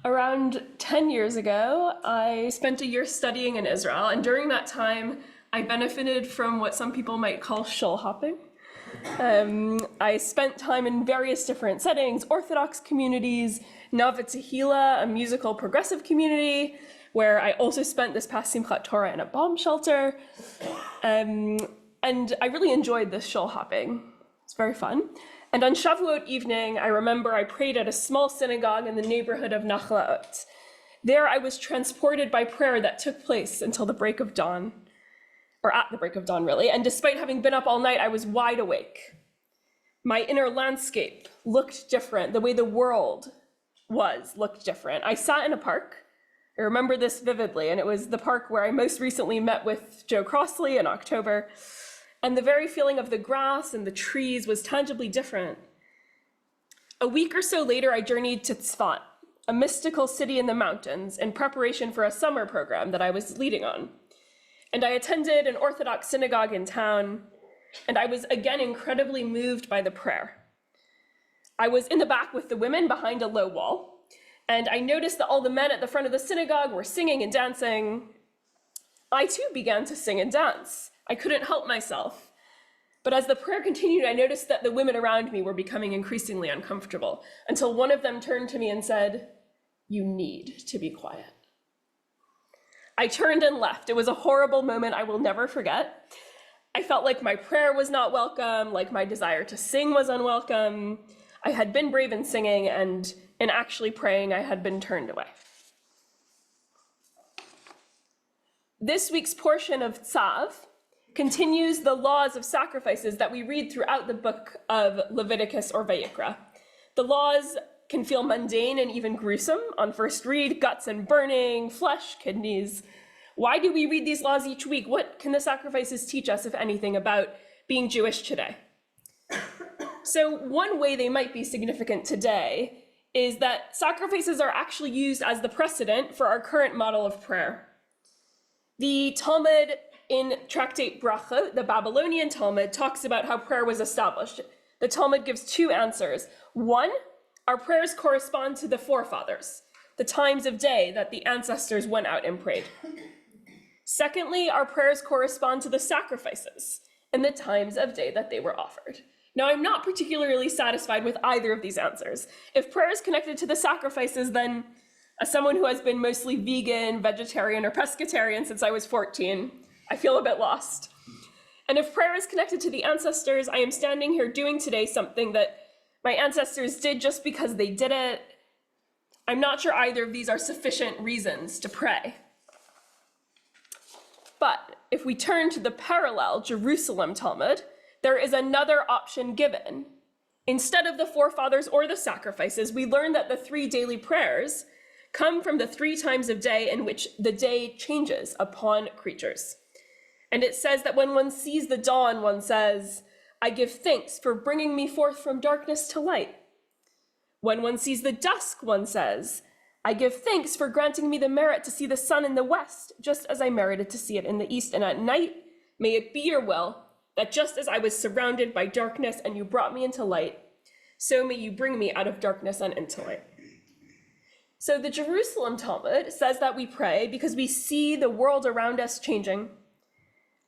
Around 10 years ago, I spent a year studying in Israel, and during that time, I benefited from what some people might call shul hopping. I spent time in various different settings, Orthodox communities, Nava Tehillah, a musical progressive community, where I also spent this past Simchat Torah in a bomb shelter. And I really enjoyed this shul hopping. It's very fun. And on Shavuot evening, I remember I prayed at a small synagogue in the neighborhood of Nachlaot. There I was transported by prayer that took place until the break of dawn, or at the break of dawn, really. And despite having been up all night, I was wide awake. My inner landscape looked different. The way the world looked different. I sat in a park. I remember this vividly, and it was the park where I most recently met with Joe Crossley in October. And the very feeling of the grass and the trees was tangibly different. A week or so later, I journeyed to Tzfat, a mystical city in the mountains, in preparation for a summer program that I was leading on. And I attended an Orthodox synagogue in town, and I was again incredibly moved by the prayer. I was in the back with the women behind a low wall, and I noticed that all the men at the front of the synagogue were singing and dancing. I too began to sing and dance. I couldn't help myself. But as the prayer continued, I noticed that the women around me were becoming increasingly uncomfortable, until one of them turned to me and said, "You need to be quiet." I turned and left. It was a horrible moment I will never forget. I felt like my prayer was not welcome, like my desire to sing was unwelcome. I had been brave in singing, and in actually praying, I had been turned away. This week's portion of Tzav continues the laws of sacrifices that we read throughout the book of Leviticus or Vayikra. The laws can feel mundane and even gruesome on first read, guts and burning, flesh, kidneys. Why do we read these laws each week? What can the sacrifices teach us, if anything, about being Jewish today? So one way they might be significant today is that sacrifices are actually used as the precedent for our current model of prayer. The Talmud in Tractate Brachot, the Babylonian Talmud, talks about how prayer was established. The Talmud gives two answers. One, our prayers correspond to the forefathers, the times of day that the ancestors went out and prayed. Secondly, our prayers correspond to the sacrifices and the times of day that they were offered. Now, I'm not particularly satisfied with either of these answers. If prayer is connected to the sacrifices, then as someone who has been mostly vegan, vegetarian, or pescatarian since I was 14, I feel a bit lost. And if prayer is connected to the ancestors, I am standing here doing today something that my ancestors did just because they did it. I'm not sure either of these are sufficient reasons to pray. But if we turn to the parallel Jerusalem Talmud, there is another option given. Instead of the forefathers or the sacrifices, we learn that the three daily prayers come from the three times of day in which the day changes upon creatures. And it says that when one sees the dawn, one says, "I give thanks for bringing me forth from darkness to light." When one sees the dusk, one says, "I give thanks for granting me the merit to see the sun in the west, just as I merited to see it in the east. And at night, may it be your will that just as I was surrounded by darkness and you brought me into light, so may you bring me out of darkness and into light." So the Jerusalem Talmud says that we pray because we see the world around us changing.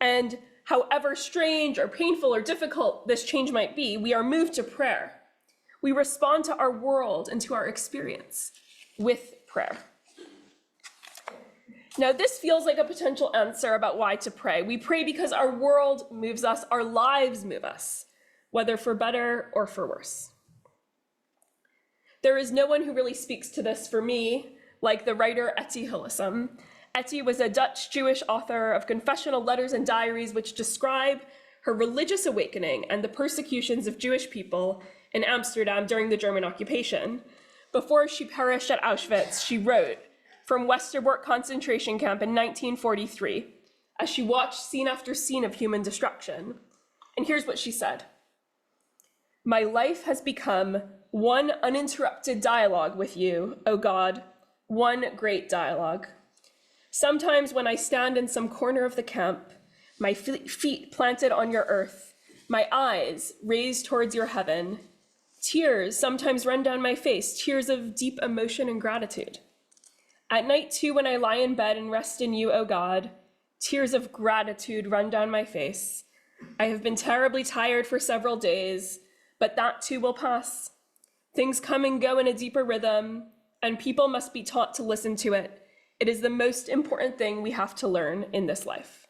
And however strange or painful or difficult this change might be, we are moved to prayer. We respond to our world and to our experience with prayer. Now, this feels like a potential answer about why to pray. We pray because our world moves us, our lives move us, whether for better or for worse. There is no one who really speaks to this for me like the writer Etty Hillesum. Etty was a Dutch Jewish author of confessional letters and diaries which describe her religious awakening and the persecutions of Jewish people in Amsterdam during the German occupation. Before she perished at Auschwitz, she wrote from Westerbork concentration camp in 1943, as she watched scene after scene of human destruction. And here's what she said: "My life has become one uninterrupted dialogue with you, O God, one great dialogue. Sometimes when I stand in some corner of the camp, my feet planted on your earth, my eyes raised towards your heaven, Tears sometimes run down my face, tears of deep emotion and gratitude. At night too, when I lie in bed and rest in you, O God, tears of gratitude run down my face. I have been terribly tired for several days, but that too will pass. Things come and go in a deeper rhythm, and people must be taught to listen to it. It is the most important thing we have to learn in this life.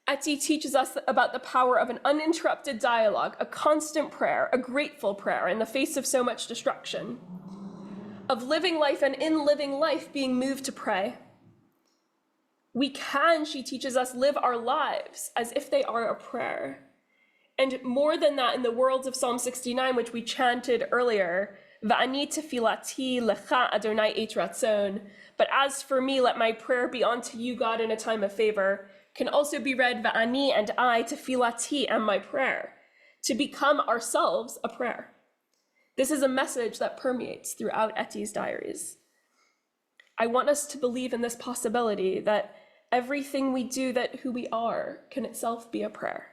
Etty teaches us about the power of an uninterrupted dialogue, a constant prayer, a grateful prayer in the face of so much destruction, of living life and in living life being moved to pray. We can, she teaches us, live our lives as if they are a prayer. And more than that, in the words of Psalm 69, which we chanted earlier, Va'ani tefilati lecha Adonai et ratzon, but as for me, let my prayer be unto you, God, in a time of favor, can also be read, Va'ani and I tefilati am my prayer, to become ourselves a prayer. This is a message that permeates throughout Etty's diaries. I want us to believe in this possibility that everything we do, that who we are, can itself be a prayer.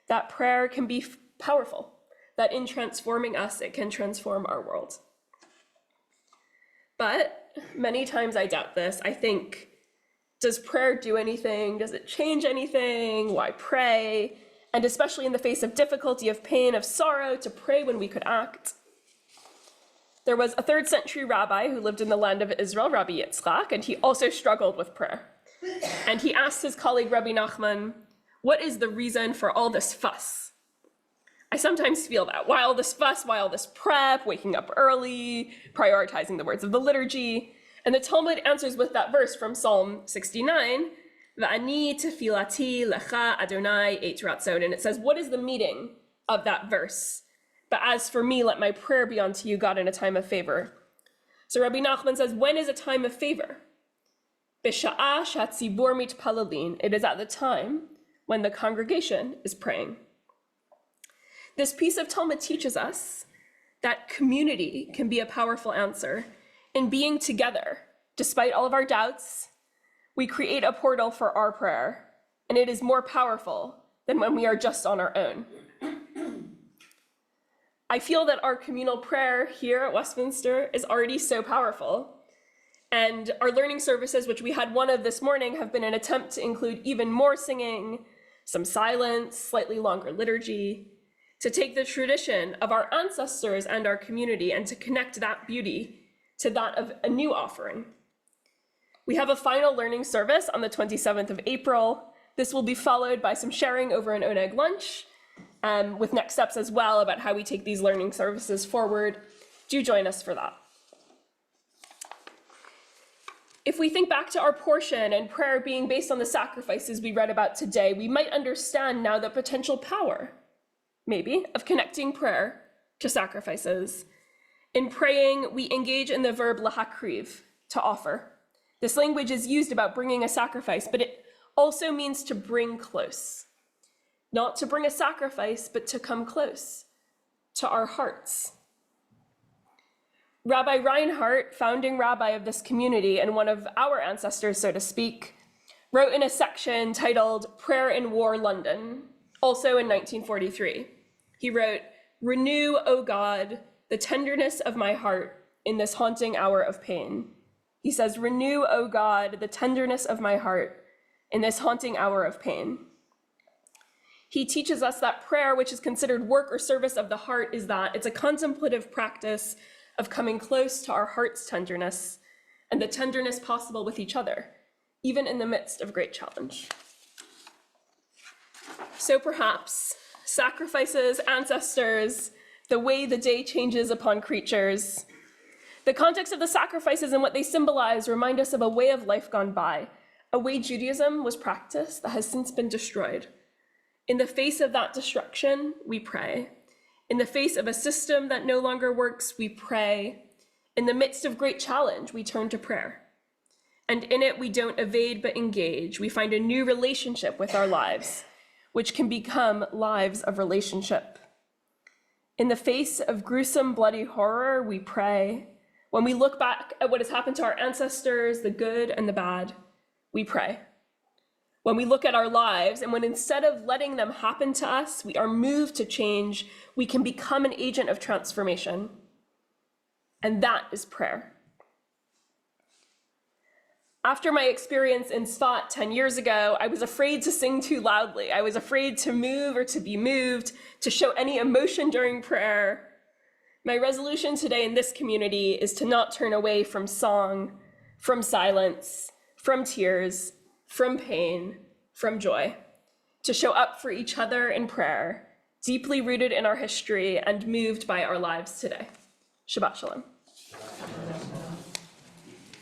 That prayer can be powerful, that in transforming us, it can transform our world. But many times I doubt this. I think, does prayer do anything? Does it change anything? Why pray? And especially in the face of difficulty, of pain, of sorrow, to pray when we could act. There was a 3rd century rabbi who lived in the land of Israel, Rabbi Yitzchak, and he also struggled with prayer. And he asked his colleague, Rabbi Nachman, what is the reason for all this fuss? I sometimes feel that. Why all this fuss? Why all this prep, waking up early, prioritizing the words of the liturgy? And the Talmud answers with that verse from Psalm 69, Va'ani tefilati lecha Adonai et ratzon. And it says, what is the meaning of that verse? But as for me, let my prayer be unto you, God, in a time of favor. So Rabbi Nachman says, when is a time of favor? B'sha'ah shatzibur mitpalalin. It is at the time when the congregation is praying. This piece of Talmud teaches us that community can be a powerful answer. In being together, despite all of our doubts, we create a portal for our prayer, and it is more powerful than when we are just on our own. I feel that our communal prayer here at Westminster is already so powerful, and our learning services, which we had one of this morning, have been an attempt to include even more singing, some silence, slightly longer liturgy, to take the tradition of our ancestors and our community and to connect that beauty to that of a new offering. We have a final learning service on the 27th of April. This will be followed by some sharing over an Oneg lunch, with next steps as well about how we take these learning services forward. Do join us for that. If we think back to our portion and prayer being based on the sacrifices we read about today, we might understand now the potential power, maybe, of connecting prayer to sacrifices. In praying, we engage in the verb lahakriv, to offer. This language is used about bringing a sacrifice, but it also means to bring close. Not to bring a sacrifice, but to come close to our hearts. Rabbi Reinhardt, founding rabbi of this community and one of our ancestors, so to speak, wrote in a section titled Prayer in War, London, also in 1943. He wrote, "Renew, O God, the tenderness of my heart in this haunting hour of pain." He says, "Renew, O God, the tenderness of my heart in this haunting hour of pain." He teaches us that prayer, which is considered work or service of the heart, is that it's a contemplative practice of coming close to our heart's tenderness and the tenderness possible with each other, even in the midst of great challenge. So perhaps sacrifices, ancestors, the way the day changes upon creatures. The context of the sacrifices and what they symbolize remind us of a way of life gone by, a way Judaism was practiced that has since been destroyed. In the face of that destruction, we pray. In the face of a system that no longer works, we pray. In the midst of great challenge, we turn to prayer. And in it, we don't evade but engage. We find a new relationship with our lives, which can become lives of relationship. In the face of gruesome, bloody horror, we pray. When we look back at what has happened to our ancestors, the good and the bad, we pray. When we look at our lives and when instead of letting them happen to us, we are moved to change, we can become an agent of transformation. And that is prayer. After my experience in Svat 10 years ago, I was afraid to sing too loudly. I was afraid to move or to be moved, to show any emotion during prayer. My resolution today in this community is to not turn away from song, from silence, from tears, from pain, from joy, to show up for each other in prayer, deeply rooted in our history and moved by our lives today. Shabbat Shalom.